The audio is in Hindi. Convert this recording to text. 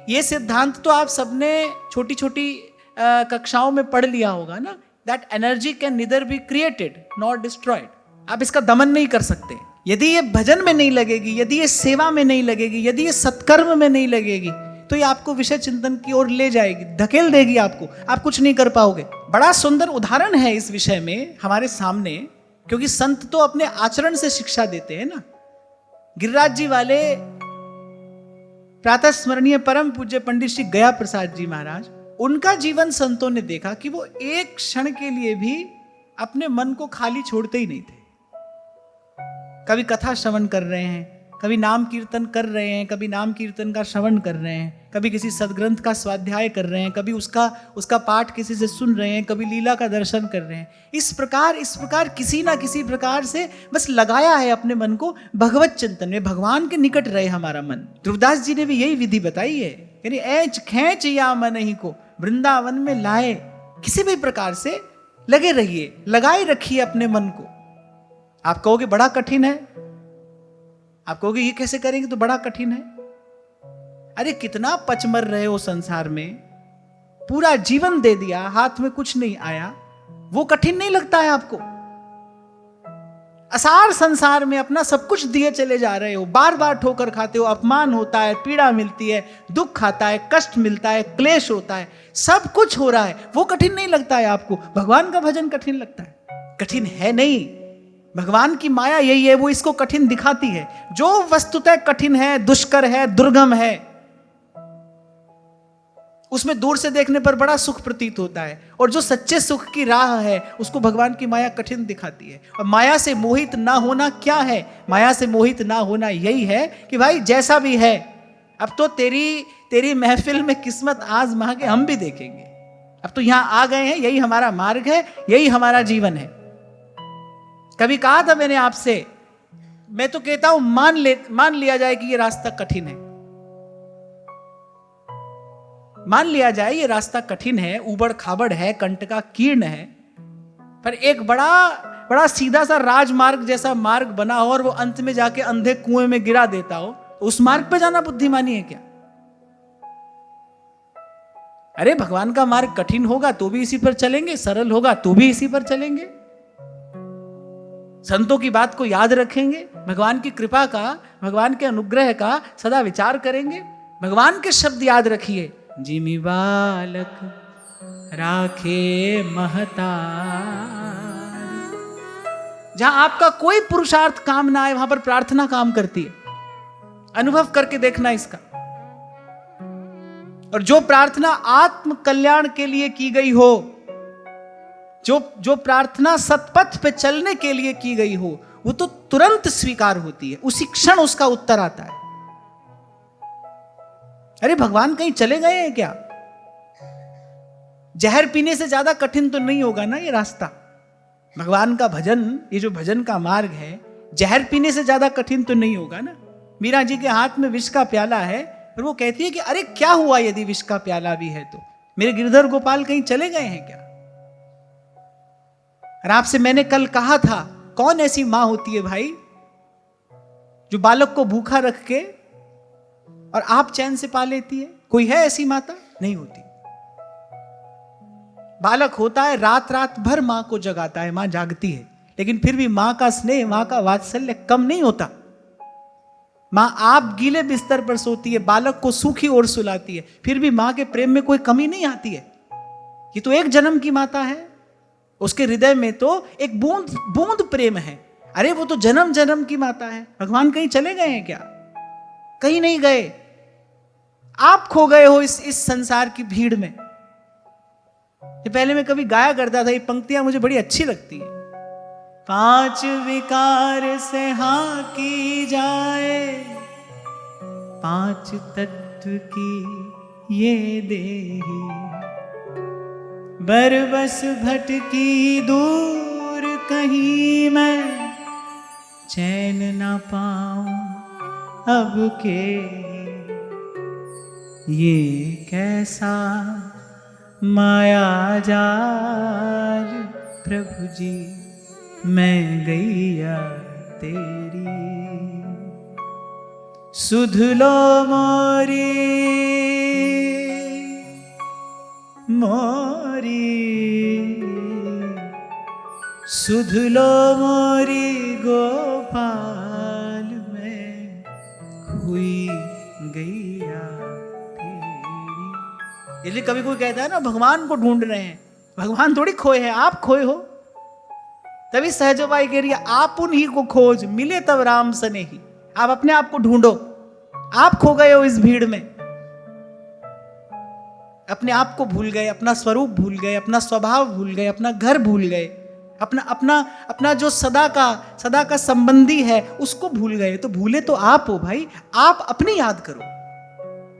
ये सिद्धांत तो आप सबने छोटी छोटी कक्षाओं में पढ़ लिया होगा ना, that energy can neither be created nor destroyed. आप इसका दमन नहीं कर सकते। यदि ये भजन में नहीं लगेगी, यदि ये सेवा में नहीं लगेगी, यदि ये सत्कर्म में नहीं लगेगी, तो ये आपको विषय चिंतन की ओर ले जाएगी, धकेल देगी आपको, आप कुछ नहीं कर पाओगे। बड़ा सुंदर उदाहरण है इस विषय में हमारे सामने, क्योंकि संत तो अपने आचरण से शिक्षा देते हैं ना। गिरिराज जी वाले प्रातः स्मरणीय परम पूज्य पंडित श्री गया प्रसाद जी महाराज, उनका जीवन संतों ने देखा कि वो एक क्षण के लिए भी अपने मन को खाली छोड़ते ही नहीं थे। कभी कथा श्रवण कर रहे हैं, कभी नाम कीर्तन कर रहे हैं, कभी नाम कीर्तन का श्रवण कर रहे हैं, कभी किसी सदग्रंथ का स्वाध्याय कर रहे हैं, कभी उसका पाठ किसी से सुन रहे हैं, कभी लीला का दर्शन कर रहे हैं। इस प्रकार किसी ना किसी प्रकार से बस लगाया है अपने मन को भगवत चिंतन में, भगवान के निकट रहे हमारा मन। ध्रुवदास जी ने भी यही विधि बताई है, यानी ऐच खेच या मन ही को वृंदावन में लाए। किसी भी प्रकार से लगे रहिए, लगाए रखिए अपने मन को। आप कहोगे बड़ा कठिन है, आप कहोगे ये कैसे करेंगे, तो बड़ा कठिन है। अरे कितना पचमर रहे हो संसार में, पूरा जीवन दे दिया, हाथ में कुछ नहीं आया, वो कठिन नहीं लगता है आपको? असार संसार में अपना सब कुछ दिए चले जा रहे हो, बार बार ठोकर खाते हो, अपमान होता है, पीड़ा मिलती है, दुख आता है, कष्ट मिलता है, क्लेश होता है, सब कुछ हो रहा है, वो कठिन नहीं लगता है आपको? भगवान का भजन कठिन लगता है? कठिन है नहीं। भगवान की माया यही है, वो इसको कठिन दिखाती है। जो वस्तुतः कठिन है, दुष्कर है, दुर्गम है, उसमें दूर से देखने पर बड़ा सुख प्रतीत होता है, और जो सच्चे सुख की राह है उसको भगवान की माया कठिन दिखाती है। और माया से मोहित ना होना क्या है? माया से मोहित ना होना यही है कि भाई जैसा भी है, अब तो तेरी महफिल में किस्मत आजमा के हम भी देखेंगे। अब तो यहां आ गए हैं, यही हमारा मार्ग है, यही हमारा जीवन है। कभी कहा था मैंने आपसे, मैं तो कहता हूं मान लिया जाए कि ये रास्ता कठिन है, मान लिया जाए ये रास्ता कठिन है, उबड़ खाबड़ है, कंटका कीर्ण है, पर एक बड़ा सीधा सा राजमार्ग जैसा मार्ग बना हो और वो अंत में जाके अंधे कुएं में गिरा देता हो, तो उस मार्ग पे जाना बुद्धिमानी है क्या? अरे भगवान का मार्ग कठिन होगा तो भी इसी पर चलेंगे, सरल होगा तो भी इसी पर चलेंगे, संतों की बात को याद रखेंगे, भगवान की कृपा का, भगवान के अनुग्रह का सदा विचार करेंगे। भगवान के शब्द याद रखिए, जिमि बालक राखे महतार। जहां आपका कोई पुरुषार्थ काम ना आए, वहां पर प्रार्थना काम करती है। अनुभव करके देखना इसका। और जो प्रार्थना आत्म कल्याण के लिए की गई हो, जो प्रार्थना सतपथ पे चलने के लिए की गई हो, वो तो तुरंत स्वीकार होती है, उसी क्षण उसका उत्तर आता है। अरे भगवान कहीं चले गए हैं क्या? जहर पीने से ज्यादा कठिन तो नहीं होगा ना ये रास्ता। भगवान का भजन, ये जो भजन का मार्ग है, जहर पीने से ज्यादा कठिन तो नहीं होगा ना। मीरा जी के हाथ में विष का प्याला है, और वो कहती है कि अरे क्या हुआ यदि विष का प्याला भी है तो? मेरे गिरधर गोपाल कहीं चले गए हैं क्या? और आपसे मैंने कल कहा था, कौन ऐसी मां होती है भाई जो बालक को भूखा रख के और आप चैन से पा लेती है? कोई है ऐसी माता? नहीं होती। बालक होता है, रात रात भर मां को जगाता है, मां जागती है, लेकिन फिर भी मां का स्नेह, मां का वात्सल्य कम नहीं होता। मां आप गीले बिस्तर पर सोती है, बालक को सूखी ओर सुलाती है, फिर भी मां के प्रेम में कोई कमी नहीं आती है। ये तो एक जन्म की माता है, उसके हृदय में तो एक बूंद बूंद प्रेम है। अरे वो तो जन्म जन्म की माता है। भगवान कहीं चले गए हैं क्या? कहीं नहीं गए। आप खो गए हो इस संसार की भीड़ में। ये पहले मैं कभी गाया करता था, ये पंक्तियां मुझे बड़ी अच्छी लगती है। 5 विकार से हाँ की जाए, 5 तत्व की ये देही, बरबस भटकी दूर कहीं मैं, चैन ना पाऊं अब के, ये कैसा माया जाल प्रभु जी, मैं गैया तेरी, सुध लो मोरी सुध लो मोरी गोपाल में हुई गैया तेरी। इसलिए कभी कोई कहता है ना भगवान को ढूंढ रहे हैं, भगवान थोड़ी खोए हैं, आप खोए हो। तभी सहजोबाई कह रही है आप उन्हीं को खोज, मिले तब राम सने ही। आप अपने आप को ढूंढो, आप खो गए हो इस भीड़ में, अपने आप को भूल गए, अपना स्वरूप भूल गए, अपना स्वभाव भूल गए, अपना घर भूल गए, अपना अपना अपना जो सदा का संबंधी है उसको भूल गए। तो भूले तो आप हो भाई, आप अपनी याद करो।